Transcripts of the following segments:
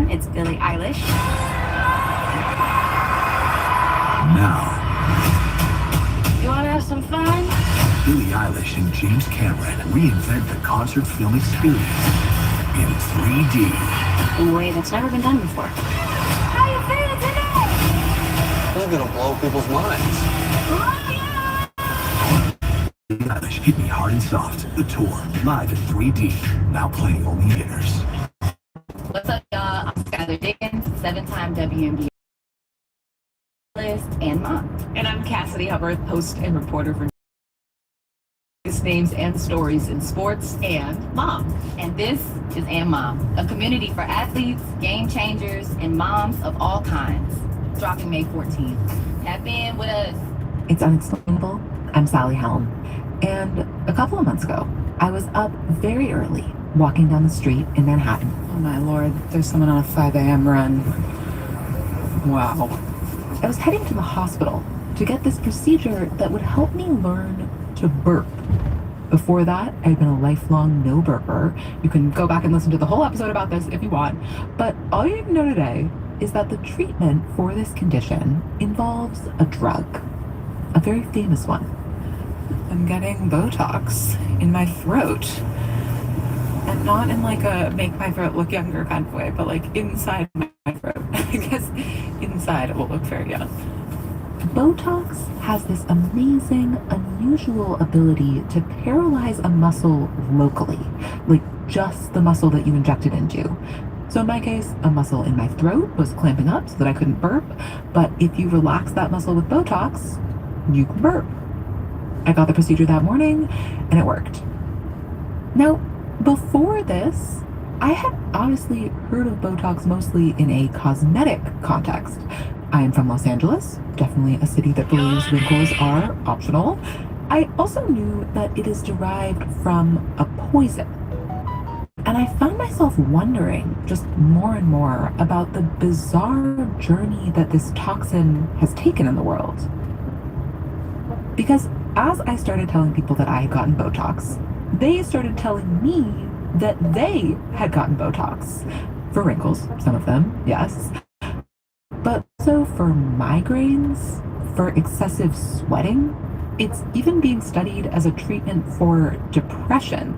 Queen. It's Billie Eilish. Now, You want to have some fun? Billie Eilish and James Cameron reinvent the concert film experience in 3D. In a way that's never been done before. How you feeling today? You're gonna blow people's minds. Billie Eilish, Hit Me Hard and Soft, the tour, live in 3D, now playing only in theaters. What's up, y'all? I'm Skylar Dickens, 7-time WNBA and mom. And I'm Cassidy Hubbard, host and reporter for names and stories in sports and mom. And this is And Mom, a community for athletes, game changers, and moms of all kinds. Dropping May 14th. Tap in with us. It's Unexplainable. I'm Sally Helm. And a couple of months ago, I was up very early, walking down the street in Manhattan. Oh my lord, there's someone on a 5 a.m. run. Wow. I was heading to the hospital to get this procedure that would help me learn to burp. Before that, I'd been a lifelong no burper. You can go back and listen to the whole episode about this if you want. But all you need to know today is that the treatment for this condition involves a drug, a very famous one. I'm getting Botox in my throat. And not in like a make my throat look younger kind of way, but like inside my throat. I guess inside it will look very young. Botox has this amazing, unusual ability to paralyze a muscle locally, like just the muscle that you injected into. So in my case, a muscle in my throat was clamping up so that I couldn't burp, but if you relax that muscle with Botox, you can burp. I got the procedure that morning, and it worked. Now, before this, I had honestly heard of Botox mostly in a cosmetic context. I am from Los Angeles, definitely a city that believes wrinkles are optional. I also knew that it is derived from a poison. And I found myself wondering just more and more about the bizarre journey that this toxin has taken in the world. Because as I started telling people that I had gotten Botox, they started telling me that they had gotten Botox. For wrinkles, some of them, yes. But also for migraines, for excessive sweating. It's even being studied as a treatment for depression.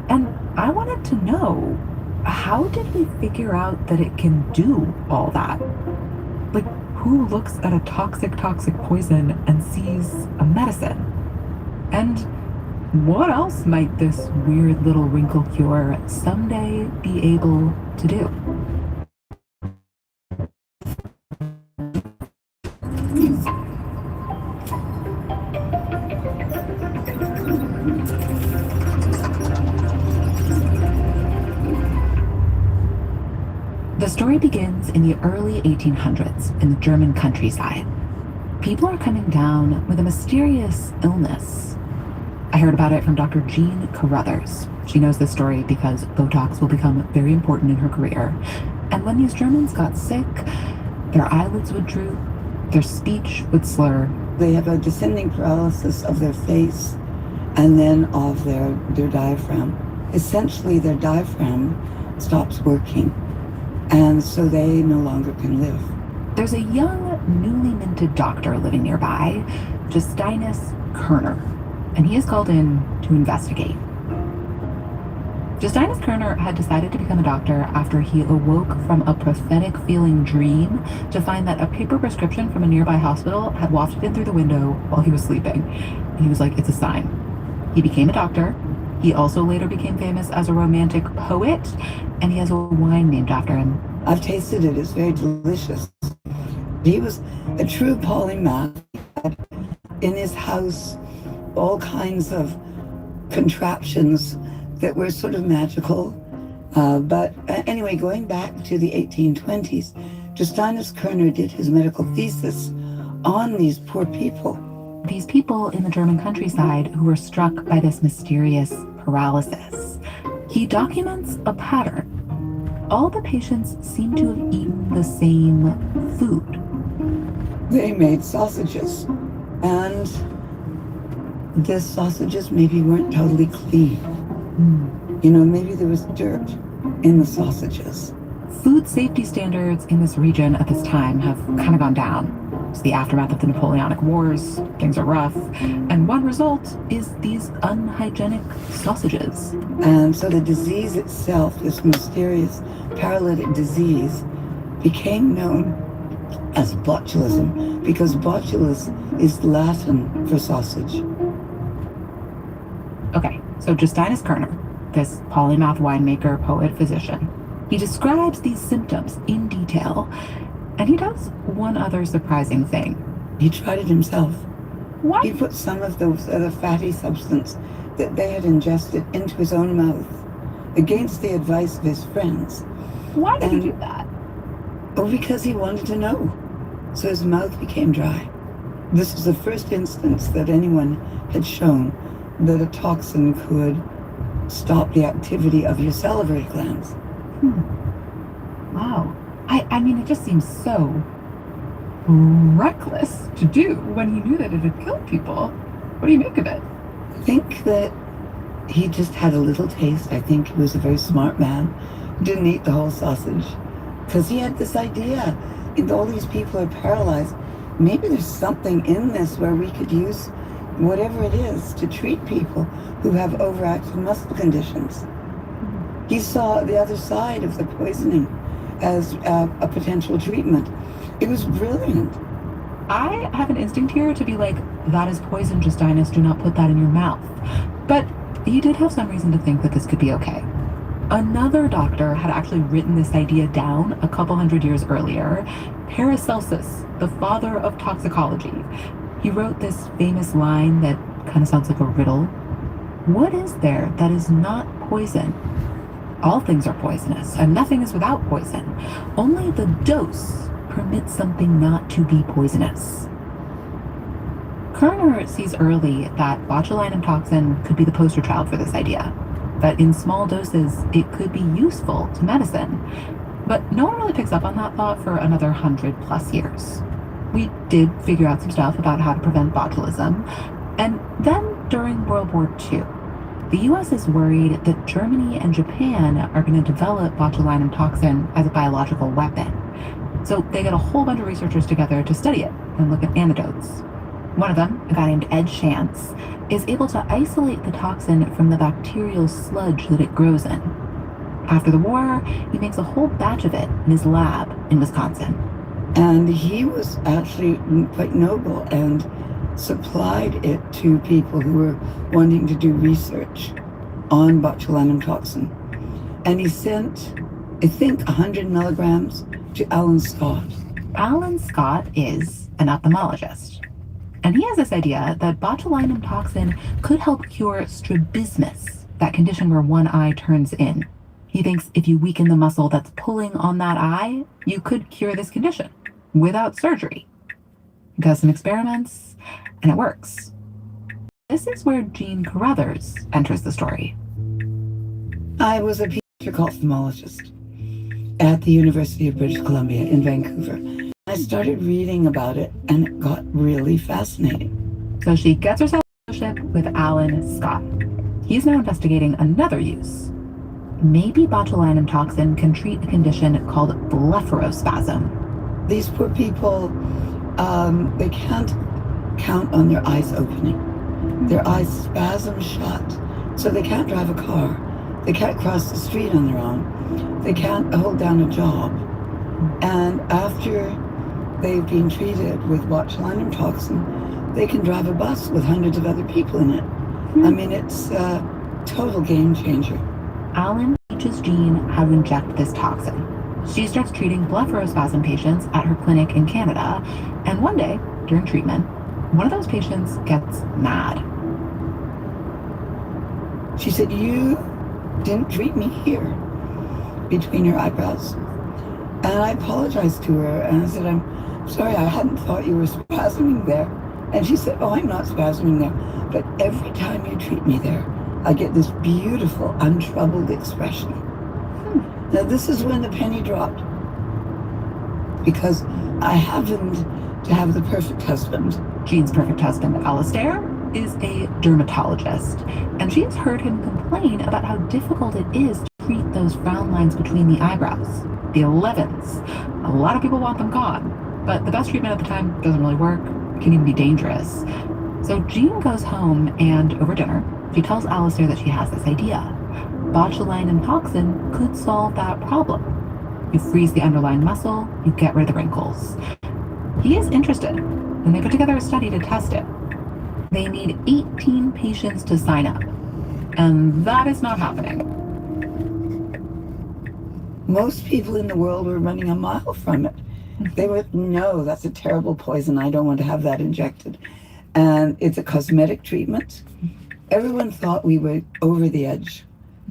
And I wanted to know, how did we figure out that it can do all that? Like, who looks at a toxic poison and sees a medicine? And what else might this weird little wrinkle cure someday be able to do? The story begins in the early 1800s in the German countryside. People are coming down with a mysterious illness. I heard about it from Dr. Jean Carruthers. She knows this story because Botox will become very important in her career. And when these Germans got sick, their eyelids would droop, their speech would slur. They have a descending paralysis of their face and then of their diaphragm. Essentially, their diaphragm stops working, and so they no longer can live. There's a young, newly minted doctor living nearby, Justinus Kerner, and he is called in to investigate. Justinus Kerner had decided to become a doctor after he awoke from a prophetic-feeling dream to find that a paper prescription from a nearby hospital had wafted in through the window while he was sleeping. And he was like, it's a sign. He became a doctor. He also later became famous as a romantic poet, and he has a wine named after him. I've tasted it. It's very delicious. He was a true polymath. In his house, all kinds of contraptions that were sort of magical. But anyway, going back to the 1820s, Justinus Kerner did his medical thesis on these poor people. These people in the German countryside who were struck by this mysterious paralysis. He documents a pattern. All the patients seem to have eaten the same food. They made sausages, and the sausages maybe weren't totally clean. You know, maybe there was dirt in the sausages. Food safety standards in this region at this time have kind of gone down. It's the aftermath of the Napoleonic Wars, things are rough, and one result is these unhygienic sausages. And so the disease itself, this mysterious paralytic disease, became known as botulism because botulus is Latin for sausage. Okay, so Justinus Kerner, this polymath winemaker, poet, physician, he describes these symptoms in detail, and he does one other surprising thing. He tried it himself. What? He put some of those other fatty substance that they had ingested into his own mouth against the advice of his friends. Why did he And- do that? Oh, because he wanted to know. So his mouth became dry. This was the first instance that anyone had shown that a toxin could stop the activity of your salivary glands. Wow. I mean, it just seems so reckless to do when he knew that it had killed people. What do you make of it? I think that he just had a little taste. I think he was a very smart man. Didn't eat the whole sausage. Because he had this idea. If all these people are paralyzed, maybe there's something in this where we could use whatever it is to treat people who have overactive muscle conditions. He saw the other side of the poisoning as a potential treatment. It was brilliant. I have an instinct here to be like, that is poison, Justinus, do not put that in your mouth. But he did have some reason to think that this could be okay. Another doctor had actually written this idea down a couple hundred years earlier, Paracelsus, the father of toxicology. He wrote this famous line that kind of sounds like a riddle. What is there that is not poison? All things are poisonous, and nothing is without poison. Only the dose permits something not to be poisonous. Kerner sees early that botulinum toxin could be the poster child for this idea, that in small doses it could be useful to medicine. But no one really picks up on that thought for another 100+ years. We did figure out some stuff about how to prevent botulism, and then during World War II, the US is worried that Germany and Japan are going to develop botulinum toxin as a biological weapon. So they get a whole bunch of researchers together to study it and look at antidotes. One of them, a guy named Ed Chance, is able to isolate the toxin from the bacterial sludge that it grows in. After the war, he makes a whole batch of it in his lab in Wisconsin. And he was actually quite noble and supplied it to people who were wanting to do research on botulinum toxin. And he sent, I think, 100 milligrams to Alan Scott. Alan Scott is an ophthalmologist, and he has this idea that botulinum toxin could help cure strabismus, that condition where one eye turns in. He thinks if you weaken the muscle that's pulling on that eye, you could cure this condition without surgery. He does some experiments, and it works. This is where Jean Carruthers enters the story. I was a pediatric ophthalmologist at the University of British Columbia in Vancouver. I started reading about it, and it got really fascinating. So she gets herself a fellowship with Alan Scott. He's now investigating another use. Maybe botulinum toxin can treat a condition called blepharospasm. These poor people, they can't count on their eyes opening. Their eyes spasm shut, so they can't drive a car. They can't cross the street on their own. They can't hold down a job. And after they've been treated with botulinum toxin, they can drive a bus with hundreds of other people in it. I mean, it's a total game changer. Alan teaches Jean how to inject this toxin. She starts treating blepharospasm patients at her clinic in Canada, and one day, during treatment, one of those patients gets mad. She said, "You didn't treat me here, between your eyebrows." And I apologized to her, and I said, "I'm sorry, I hadn't thought you were spasming there." And she said, "Oh, I'm not spasming there, but every time you treat me there, I get this beautiful, untroubled expression." Now, this is when the penny dropped, because I happened to have the perfect husband. Jean's perfect husband, Alistair, is a dermatologist, and she has heard him complain about how difficult it is to treat those frown lines between the eyebrows. the 11s. A lot of people want them gone, but the best treatment at the time doesn't really work, can even be dangerous. So Jean goes home and over dinner, she tells Alistair that she has this idea. Botulinum toxin could solve that problem. You freeze the underlying muscle, you get rid of the wrinkles. He is interested, and they put together a study to test it. They need 18 patients to sign up, and that is not happening. Most people in the world were running a mile from it. They were, no, that's a terrible poison. I don't want to have that injected. And it's a cosmetic treatment. Everyone thought we were over the edge.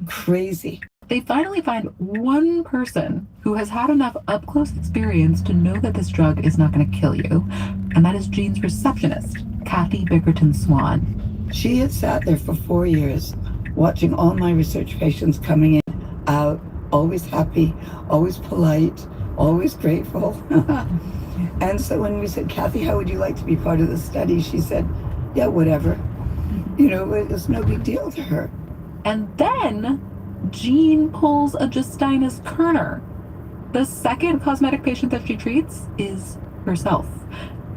Crazy. They finally find one person who has had enough up-close experience to know that this drug is not going to kill you, and that is Jean's receptionist, Kathy Bickerton Swan. She had sat there for 4 years, watching all my research patients coming in, out, always happy, always polite, always grateful. And so when we said, Kathy, how would you like to be part of the study? She said, yeah, whatever. You know, it was no big deal to her. And then Jean pulls a Justinus Kerner. The second cosmetic patient that she treats is herself.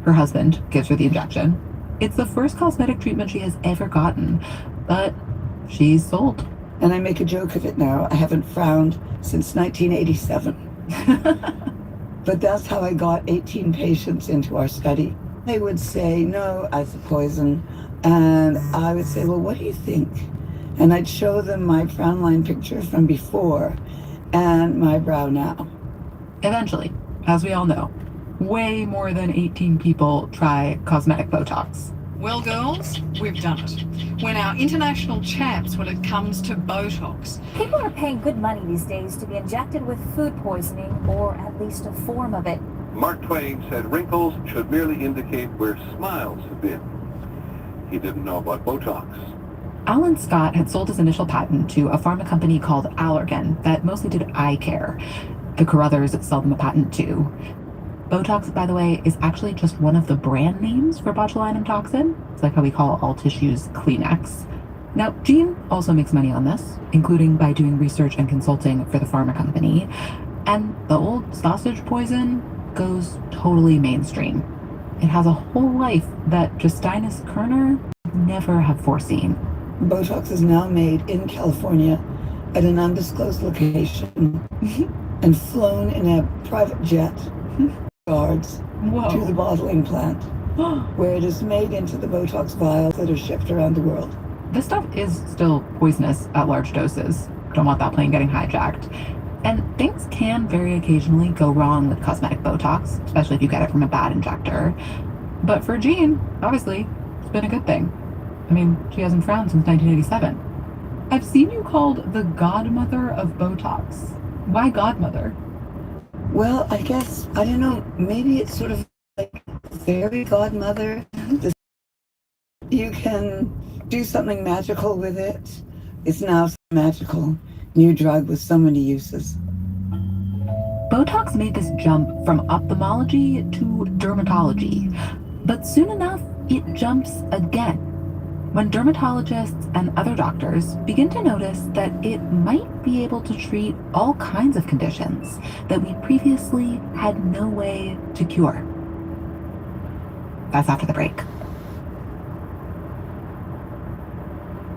Her husband gives her the injection. It's the first cosmetic treatment she has ever gotten, but she's sold. And I make a joke of it now. I haven't frowned since 1987. But that's how I got 18 patients into our study. They would say, no, it's a poison. And I would say, well, what do you think? And I'd show them my frown line picture from before and my brow now. Eventually, as we all know, way more than 18 people try cosmetic Botox. Well, girls, we've done it. We're now international champs when it comes to Botox. People are paying good money these days to be injected with food poisoning, or at least a form of it. Mark Twain said wrinkles should merely indicate where smiles have been. He didn't know about Botox. Alan Scott had sold his initial patent to a pharma company called Allergan that mostly did eye care. The Carruthers sold them a patent too. Botox, by the way, is actually just one of the brand names for botulinum toxin. It's like how we call all tissues Kleenex. Now, Jean also makes money on this, including by doing research and consulting for the pharma company. And the old sausage poison goes totally mainstream. It has a whole life that Justinus Kerner would never have foreseen. Botox is now made in California at an undisclosed location and flown in a private jet guards to the bottling plant, where it is made into the Botox vials that are shipped around the world. This stuff is still poisonous at large doses. Don't want that plane getting hijacked. And things can very occasionally go wrong with cosmetic Botox, especially if you get it from a bad injector. But for Jean, obviously, it's been a good thing. I mean, she hasn't frowned since 1987. I've seen you called the godmother of Botox. Why godmother? Well, I guess, I don't know, maybe it's sort of like fairy godmother. You can do something magical with it. It's now so magical. New drug with so many uses. Botox made this jump from ophthalmology to dermatology, but soon enough, it jumps again when dermatologists and other doctors begin to notice that it might be able to treat all kinds of conditions that we previously had no way to cure. That's after the break.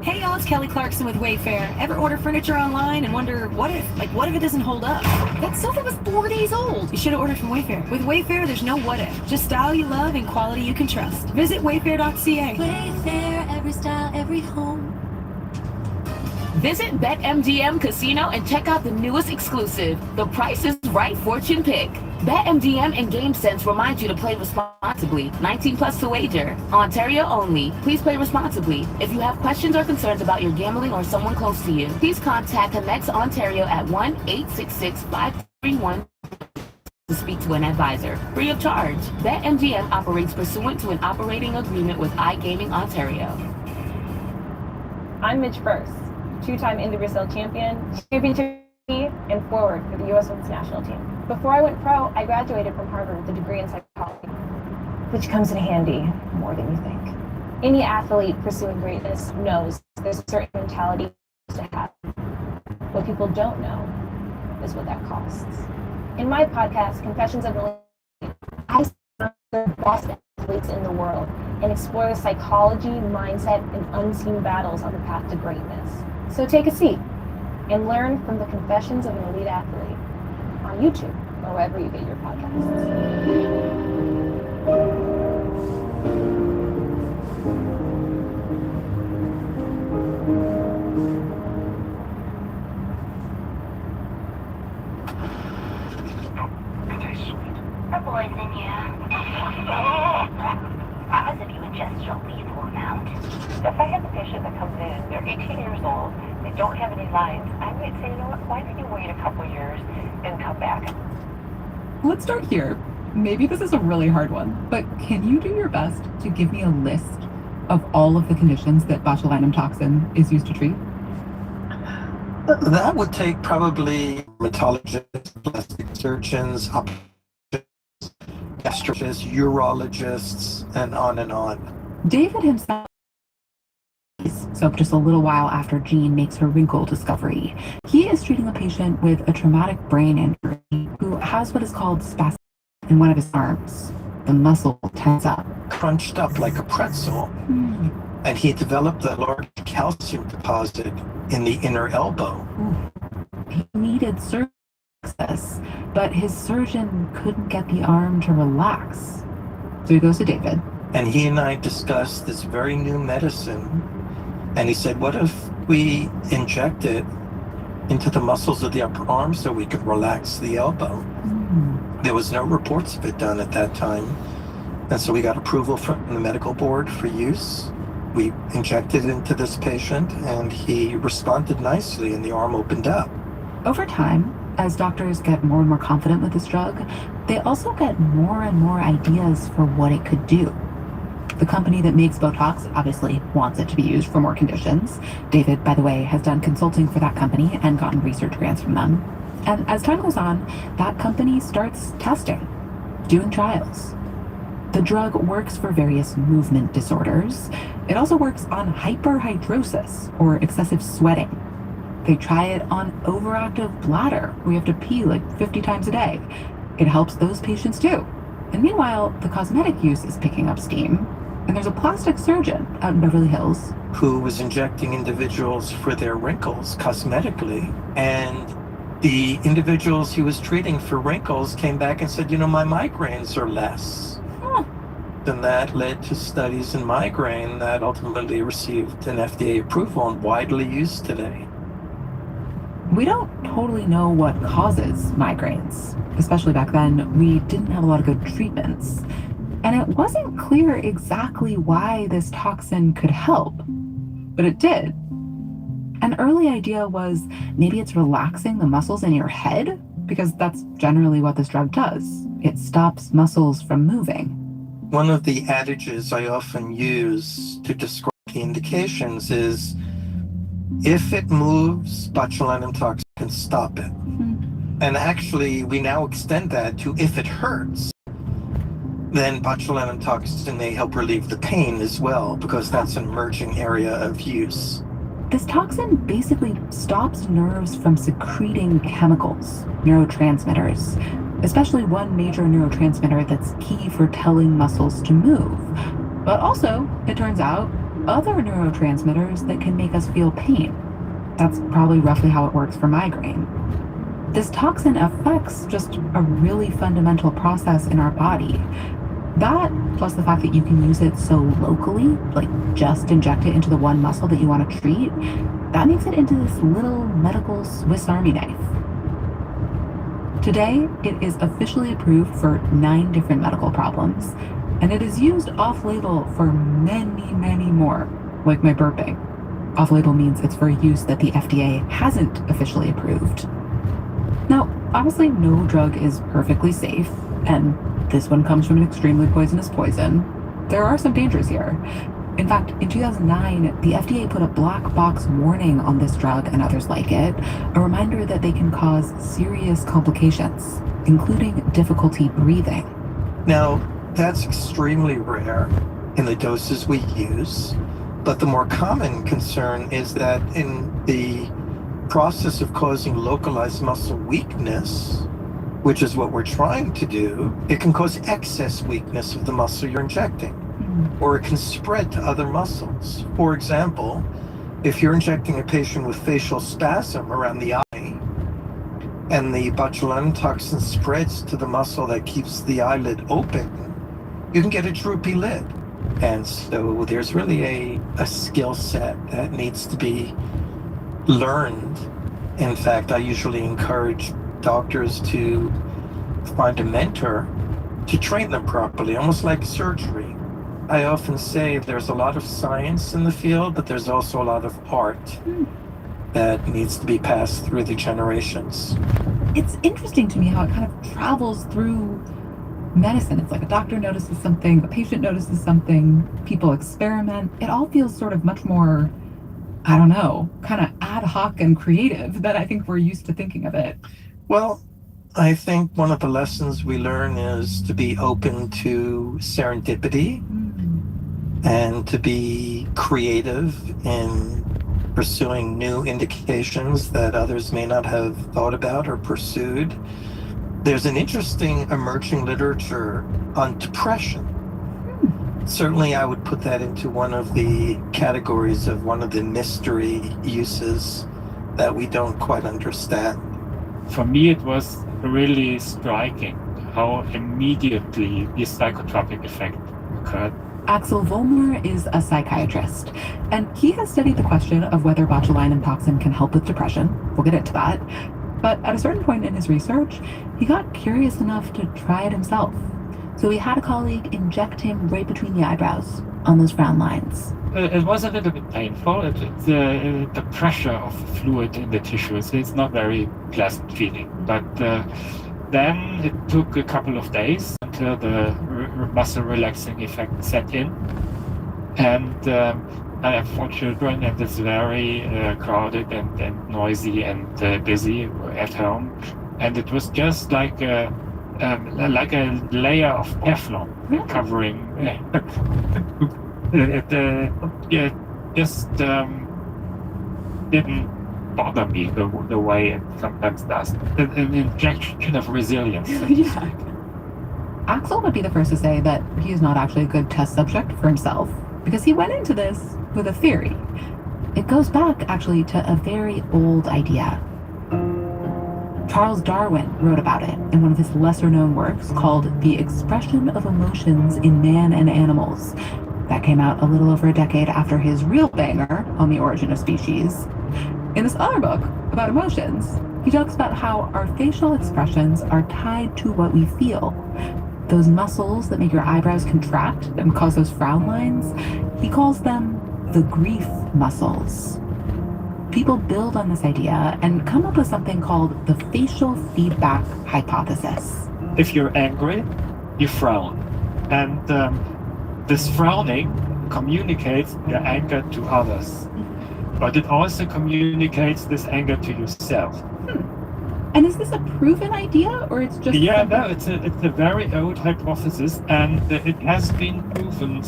Hey y'all, it's Kelly Clarkson with Wayfair. Ever order furniture online and wonder, what if it doesn't hold up? That sofa was 4 days old. You should have ordered from Wayfair. With Wayfair, there's no what if. Just style you love and quality you can trust. Visit wayfair.ca. Wayfair, every style, every home. Visit BetMGM Casino and check out the newest exclusive, The Price is Right Fortune Pick. BetMGM and GameSense remind you to play responsibly. 18 plus to wager. Ontario only. Please play responsibly. If you have questions or concerns about your gambling or someone close to you, please contact Connects Ontario at 1-866-531 to speak to an advisor. Free of charge. BetMGM operates pursuant to an operating agreement with iGaming Ontario. I'm Midge First, two-time Indy Brazil champion, championship and forward for the U.S. Women's National Team. Before I went pro, I graduated from Harvard with a degree in psychology, which comes in handy more than you think. Any athlete pursuing greatness knows there's a certain mentality to have. What people don't know is what that costs. In my podcast, Confessions of an Elite, I speak the best athletes in the world and explore the psychology, mindset, and unseen battles on the path to greatness. So take a seat and learn from the Confessions of an Elite Athlete on YouTube or wherever you get your podcasts. Poison you. Promise if you ingest a lethal amount. If I have a patient that comes in, they're 18 years old, they don't have any lines, I might say, you know what, why don't you wait a couple years and come back? Let's start here. Maybe this is a really hard one, but can you do your best to give me a list of all of the conditions that botulinum toxin is used to treat? That would take probably rheumatologists, plastic surgeons, gastrologists, urologists, and on and on. David himself, so just a little while after Jean makes her wrinkle discovery, he is treating a patient with a traumatic brain injury who has what is called spasm in one of his arms. The muscle tense up. Crunched up like a pretzel. And he developed a large calcium deposit in the inner elbow. He needed surgery, but his surgeon couldn't get the arm to relax. So he goes to David. And he and I discussed this very new medicine. And he said, what if we inject it into the muscles of the upper arm so we could relax the elbow? There was no reports of it done at that time. And so we got approval from the medical board for use. We injected it into this patient and he responded nicely and the arm opened up. Over time, as doctors get more and more confident with this drug, they also get more and more ideas for what it could do. The company that makes Botox obviously wants it to be used for more conditions. David, by the way, has done consulting for that company and gotten research grants from them. And as time goes on, that company starts testing, doing trials. The drug works for various movement disorders. It also works on hyperhidrosis, or excessive sweating. They try it on overactive bladder, where you have to pee like 50 times a day. It helps those patients too. And meanwhile, the cosmetic use is picking up steam. And there's a plastic surgeon out in Beverly Hills who was injecting individuals for their wrinkles cosmetically. And the individuals he was treating for wrinkles came back and said, you know, my migraines are less. And that led to studies in migraine that ultimately received an FDA approval and widely used today. We don't totally know what causes migraines. Especially back then, we didn't have a lot of good treatments. And it wasn't clear exactly why this toxin could help, but it did. An early idea was maybe it's relaxing the muscles in your head, because that's generally what this drug does. It stops muscles from moving. One of the adages I often use to describe the indications is, if it moves, botulinum toxin can stop it. And actually, we now extend that to if it hurts, then botulinum toxin may help relieve the pain as well, because that's an emerging area of use. This toxin basically stops nerves from secreting chemicals, neurotransmitters, especially one major neurotransmitter that's key for telling muscles to move. But also, it turns out, other neurotransmitters that can make us feel pain. That's probably roughly how it works for migraine. This toxin affects just a really fundamental process in our body. That, plus the fact that you can use it so locally, like just inject it into the one muscle that you want to treat, that makes it into this little medical Swiss Army knife. Today, it is officially approved for 9 different medical problems, and it is used off-label for many, many more, like my burping. Off-label means it's for use that the FDA hasn't officially approved. Now, obviously no drug is perfectly safe, and this one comes from an extremely poisonous poison. There are some dangers here. In fact, in 2009, the FDA put a black box warning on this drug and others like it, a reminder that they can cause serious complications, including difficulty breathing. Now, that's extremely rare in the doses we use, but the more common concern is that in the process of causing localized muscle weakness, which is what we're trying to do, it can cause excess weakness of the muscle you're injecting, or it can spread to other muscles. For example, if you're injecting a patient with facial spasm around the eye, and the botulinum toxin spreads to the muscle that keeps the eyelid open, you can get a droopy lid. And so there's really a skill set that needs to be learned. In fact, I usually encourage doctors to find a mentor to train them properly, almost like surgery. I often say there's a lot of science in the field, but there's also a lot of art that needs to be passed through the generations. It's interesting to me how it kind of travels through medicine. It's like a doctor notices something, a patient notices something, people experiment. It all feels sort of much more, I don't know, kind of ad hoc and creative than I think we're used to thinking of it. Well, I think one of the lessons we learn is to be open to serendipity and to be creative in pursuing new indications that others may not have thought about or pursued. There's an interesting emerging literature on depression. Certainly, I would put that into one of the categories of one of the mystery uses that we don't quite understand. For me, it was really striking how immediately the psychotropic effect occurred. Axel Vollmer is a psychiatrist, and he has studied the question of whether botulinum toxin can help with depression. We'll get into that. But at a certain point in his research, he got curious enough to try it himself. So he had a colleague inject him right between the eyebrows on those frown lines. It was a little bit painful. The pressure of the fluid in the tissues is not very pleasant feeling. But then it took a couple of days until the muscle relaxing effect set in. And I have 4 children, and it's very crowded and noisy and busy at home. And it was just like a layer of Teflon covering. It just didn't bother me the way it sometimes does. An injection of resilience. Yeah. Axel would be the first to say that he is not actually a good test subject for himself, because he went into this with a theory. It goes back actually to a very old idea. Charles Darwin wrote about it in one of his lesser-known works called The Expression of Emotions in Man and Animals. That came out a little over a decade after his real banger on the origin of species. In this other book about emotions, he talks about how our facial expressions are tied to what we feel. Those muscles that make your eyebrows contract and cause those frown lines, he calls them the grief muscles. People build on this idea and come up with something called the facial feedback hypothesis. If you're angry, you frown. And this frowning communicates your anger to others. But it also communicates this anger to yourself. And is this a proven idea, or it's just... Yeah, no, it's a very old hypothesis, and it has been proven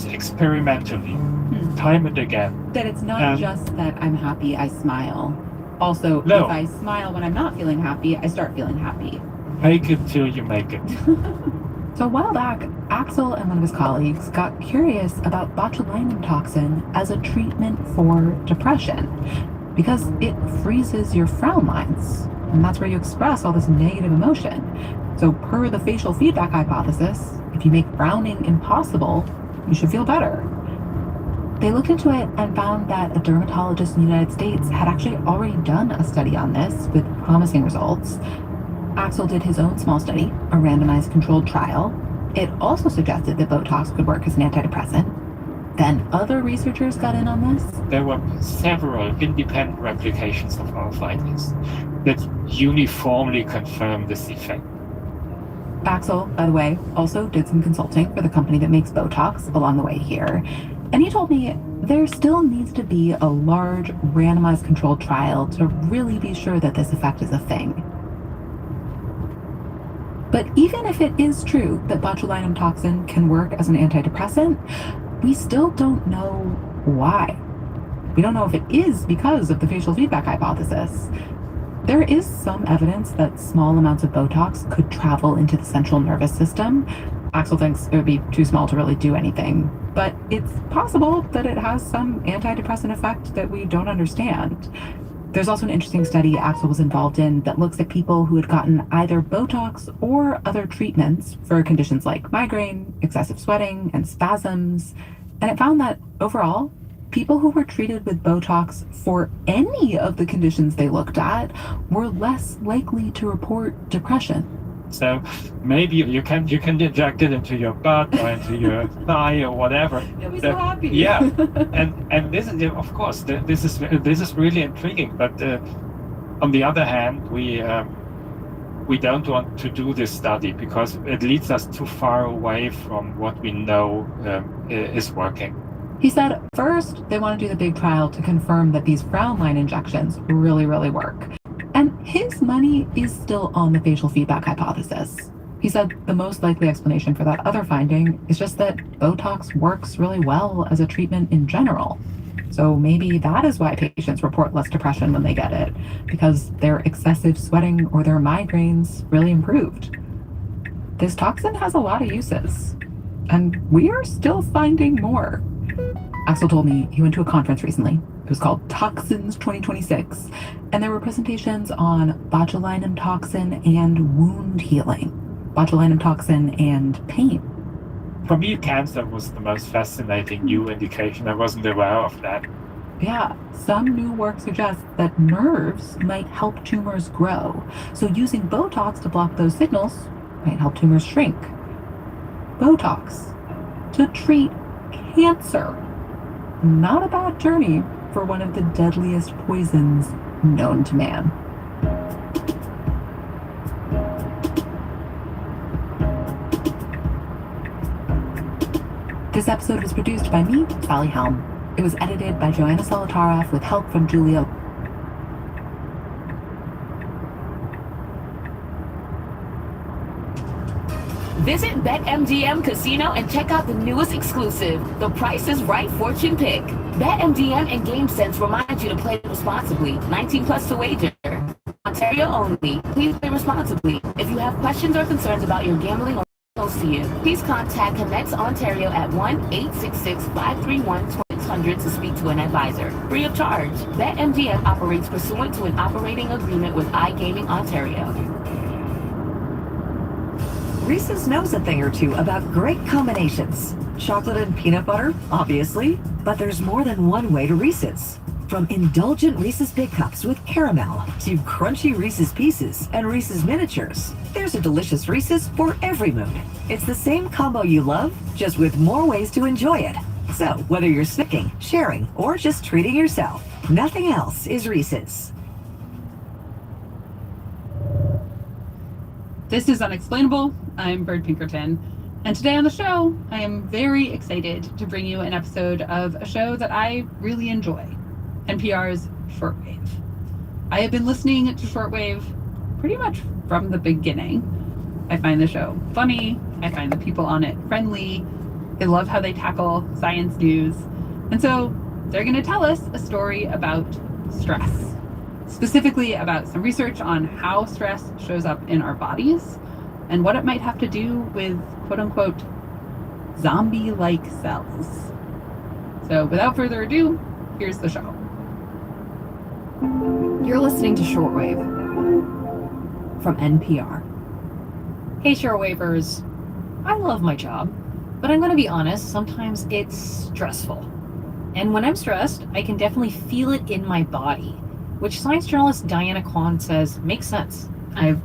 experimentally, time and again. That it's not just that I'm happy, I smile. Also, no. If I smile when I'm not feeling happy, I start feeling happy. Fake it till you make it. So a while back, Axel and one of his colleagues got curious about botulinum toxin as a treatment for depression, because it freezes your frown lines. And that's where you express all this negative emotion. So per the facial feedback hypothesis, if you make frowning impossible, you should feel better. They looked into it and found that a dermatologist in the United States had actually already done a study on this with promising results. Axel did his own small study, a randomized controlled trial. It also suggested that Botox could work as an antidepressant. Then other researchers got in on this. There were several independent replications of our findings that uniformly confirm this effect. Axel, by the way, also did some consulting for the company that makes Botox along the way here. And he told me there still needs to be a large randomized controlled trial to really be sure that this effect is a thing. But even if it is true that botulinum toxin can work as an antidepressant, we still don't know why. We don't know if it is because of the facial feedback hypothesis. There is some evidence that small amounts of Botox could travel into the central nervous system. Axel thinks it would be too small to really do anything, but it's possible that it has some antidepressant effect that we don't understand. There's also an interesting study Axel was involved in that looks at people who had gotten either Botox or other treatments for conditions like migraine, excessive sweating, and spasms, and it found that overall, people who were treated with Botox for any of the conditions they looked at were less likely to report depression. So maybe you can inject it into your butt or into your thigh or whatever. You'll be so happy. Yeah, and this is, of course, this is really intriguing. But on the other hand, we don't want to do this study because it leads us too far away from what we know is working. He said first they want to do the big trial to confirm that these frown line injections really, really work. And his money is still on the facial feedback hypothesis. He said the most likely explanation for that other finding is just that Botox works really well as a treatment in general. So maybe that is why patients report less depression when they get it, because their excessive sweating or their migraines really improved. This toxin has a lot of uses, and we are still finding more. Axel told me he went to a conference recently. It was called Toxins 2026, and there were presentations on botulinum toxin and wound healing, botulinum toxin and pain. For me, cancer was the most fascinating new indication. I wasn't aware of that. Yeah, some new work suggests that nerves might help tumors grow, so using Botox to block those signals might help tumors shrink. Botox to treat cancer. Not a bad journey for one of the deadliest poisons known to man. This episode was produced by me, Sally Helm. It was edited by Joanna Solotaroff with help from Julia. Visit BetMGM Casino and check out the newest exclusive, The Price is Right Fortune Pick. BetMGM and GameSense remind you to play responsibly. 18 plus to wager. Ontario only. Please play responsibly. If you have questions or concerns about your gambling or close to you, please contact Connects Ontario at 1-866-531-2600 to speak to an advisor. Free of charge. BetMGM operates pursuant to an operating agreement with iGaming Ontario. Reese's knows a thing or two about great combinations. Chocolate and peanut butter, obviously, but there's more than one way to Reese's. From indulgent Reese's Big Cups with caramel to crunchy Reese's Pieces and Reese's Miniatures, there's a delicious Reese's for every mood. It's the same combo you love, just with more ways to enjoy it. So, whether you're snacking, sharing, or just treating yourself, nothing else is Reese's. This is Unexplainable. I'm Bird Pinkerton. And today on the show, I am very excited to bring you an episode of a show that I really enjoy, NPR's Shortwave. I have been listening to Shortwave pretty much from the beginning. I find the show funny. I find the people on it friendly. I love how they tackle science news. And so they're going to tell us a story about stress. Specifically about some research on how stress shows up in our bodies and what it might have to do with quote-unquote zombie-like cells. So without further ado, here's the show. You're listening to Shortwave from NPR. Hey, Shortwavers. I love my job, but I'm going to be honest, sometimes it's stressful. And when I'm stressed, I can definitely feel it in my body, which science journalist Diana Kwan says makes sense. I've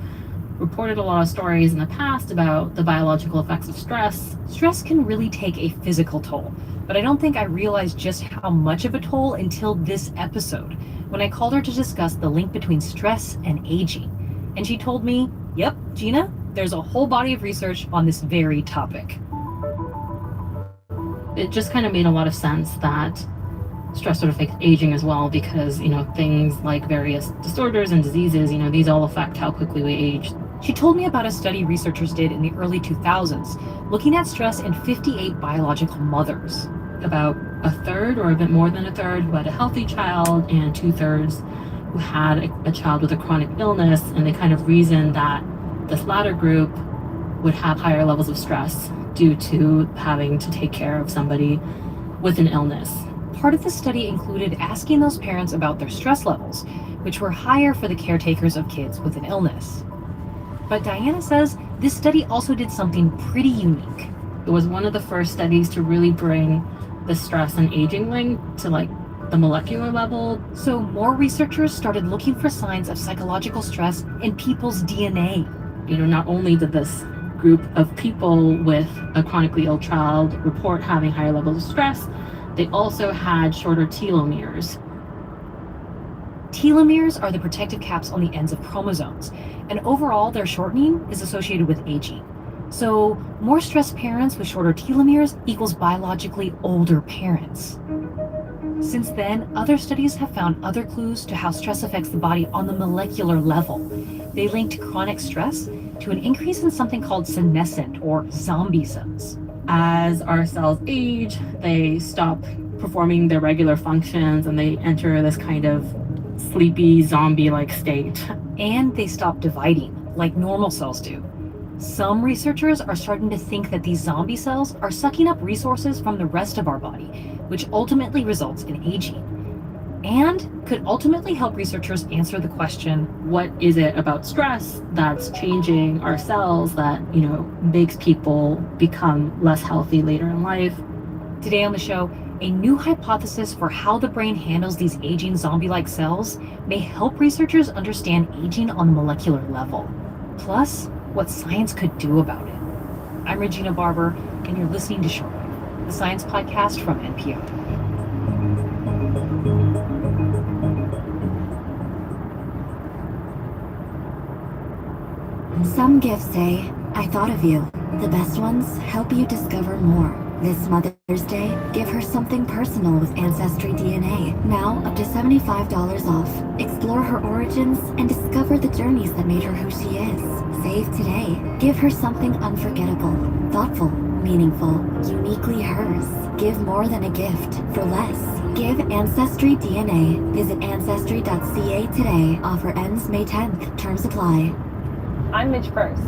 reported a lot of stories in the past about the biological effects of stress. Stress can really take a physical toll, but I don't think I realized just how much of a toll until this episode, when I called her to discuss the link between stress and aging. And she told me, yep, Gina, there's a whole body of research on this very topic. It just kind of made a lot of sense that stress sort of affects aging as well, because, things like various disorders and diseases, these all affect how quickly we age. She told me about a study researchers did in the early 2000s, looking at stress in 58 biological mothers. About a third or a bit more than a third who had a healthy child, and 2/3 who had a child with a chronic illness, and they kind of reasoned that this latter group would have higher levels of stress due to having to take care of somebody with an illness. Part of the study included asking those parents about their stress levels, which were higher for the caretakers of kids with an illness. But Diana says this study also did something pretty unique. It was one of the first studies to really bring the stress and aging link to like the molecular level. So more researchers started looking for signs of psychological stress in people's DNA. You know, not only did this group of people with a chronically ill child report having higher levels of stress, they also had shorter telomeres. Telomeres are the protective caps on the ends of chromosomes, and overall their shortening is associated with aging. So more stressed parents with shorter telomeres equals biologically older parents. Since then, other studies have found other clues to how stress affects the body on the molecular level. They linked chronic stress to an increase in something called senescent or zombie cells. As our cells age, they stop performing their regular functions and they enter this kind of sleepy zombie-like state. And they stop dividing like normal cells do. Some researchers are starting to think that these zombie cells are sucking up resources from the rest of our body, which ultimately results in aging. And could ultimately help researchers answer the question, what is it about stress that's changing our cells that, you know, makes people become less healthy later in life? Today on the show, a new hypothesis for how the brain handles these aging zombie-like cells may help researchers understand aging on the molecular level. Plus, what science could do about it. I'm Regina Barber, and you're listening to Shortwave, the science podcast from NPR. Some gifts say, I thought of you. The best ones help you discover more. This Mother's Day, give her something personal with Ancestry DNA. Now up to $75 off. Explore her origins and discover the journeys that made her who she is. Save today. Give her something unforgettable, thoughtful, meaningful, uniquely hers. Give more than a gift for less. Give Ancestry DNA. Visit ancestry.ca today. Offer ends May 10th. Terms apply. I'm Midge Purse,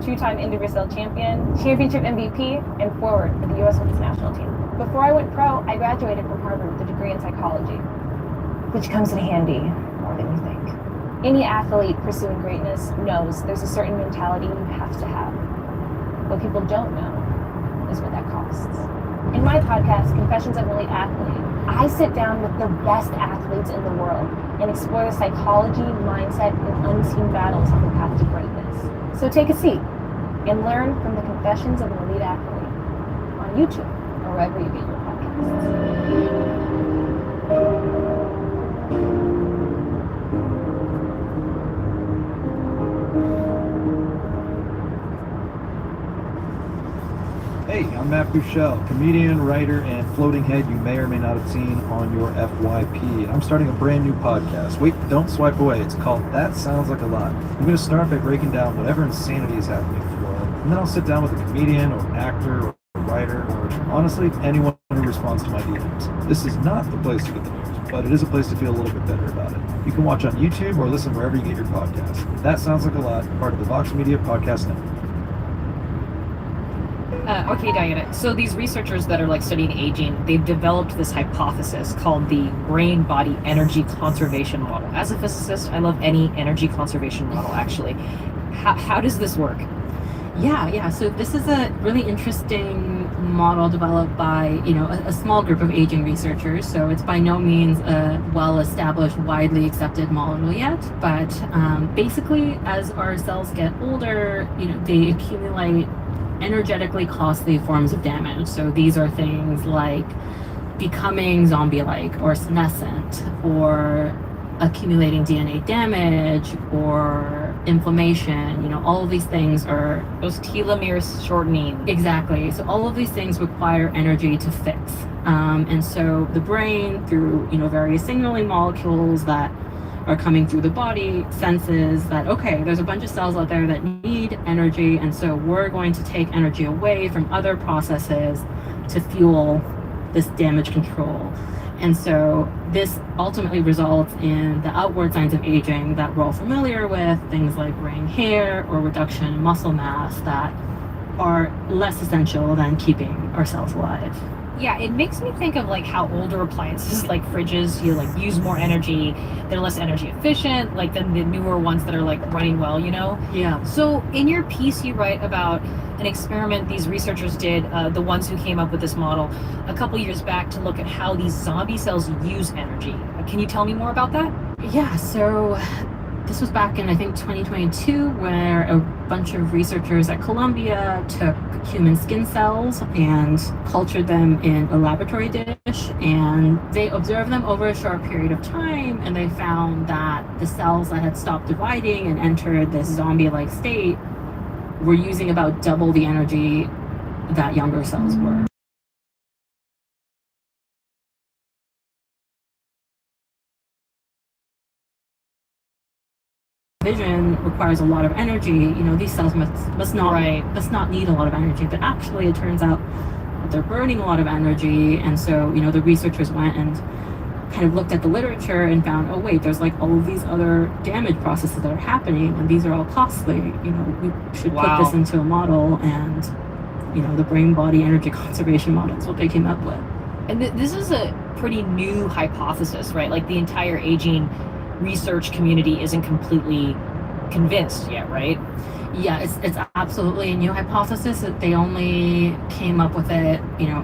two-time Indy Brazil champion, championship MVP, and forward for the U.S. Women's National Team. Before I went pro, I graduated from Harvard with a degree in psychology, which comes in handy more than you think. Any athlete pursuing greatness knows there's a certain mentality you have to have. What people don't know is what that costs. In my podcast, Confessions of an Elite Athlete, I sit down with the best athletes in the world and explore the psychology, mindset, and unseen battles on the path to greatness. So take a seat and learn from the Confessions of an Elite Athlete on YouTube or wherever you get your podcasts. Hey, I'm Matt Buchel, comedian, writer, and floating head you may or may not have seen on your FYP. And I'm starting a brand new podcast. Wait, don't swipe away. It's called That Sounds Like a Lot. I'm going to start by breaking down whatever insanity is happening in the world. And then I'll sit down with a comedian or an actor or a writer or honestly anyone who responds to my DMs. This is not the place to get the news, but it is a place to feel a little bit better about it. You can watch on YouTube or listen wherever you get your podcasts. That Sounds Like a Lot, part of the Vox Media Podcast Network. Okay, Diana. So these researchers that are like studying aging, they've developed this hypothesis called the brain-body energy conservation model. As a physicist, I love any energy conservation model, actually. How does this work? Yeah. So this is a really interesting model developed by, a small group of aging researchers. So it's by no means a well-established, widely accepted model yet. But basically, as our cells get older, they accumulate energetically costly forms of damage. So these are things like becoming zombie-like or senescent or accumulating DNA damage or inflammation. All of these things are those telomeres shortening. Exactly. So all of these things require energy to fix. And so the brain, through various signaling molecules that are coming through the body, senses that, okay, there's a bunch of cells out there that need energy, and so we're going to take energy away from other processes to fuel this damage control. And so this ultimately results in the outward signs of aging that we're all familiar with, things like graying hair or reduction in muscle mass that are less essential than keeping our cells alive. Yeah, it makes me think of like how older appliances like fridges, you like use more energy, they're less energy efficient, like than the newer ones that are like running well, you know? Yeah. So in your piece, you write about an experiment these researchers did, the ones who came up with this model a couple years back to look at how these zombie cells use energy. Can you tell me more about that? Yeah, so this was back in, I think, 2022, where a bunch of researchers at Columbia took human skin cells and cultured them in a laboratory dish, and they observed them over a short period of time, and they found that the cells that had stopped dividing and entered this zombie-like state were using about double the energy that younger cells were. Vision requires a lot of energy. You know, these cells must not need a lot of energy, but actually it turns out that they're burning a lot of energy. And so, you know, the researchers went and kind of looked at the literature and found, oh wait, there's like all of these other damage processes that are happening, and these are all costly. You know, we should put this into a model, and you know, the brain body energy conservation model is what they came up with. And this is a pretty new hypothesis, right? Like the entire aging research community isn't completely convinced yet, right? Yeah, it's absolutely a new hypothesis. That they only came up with it, you know,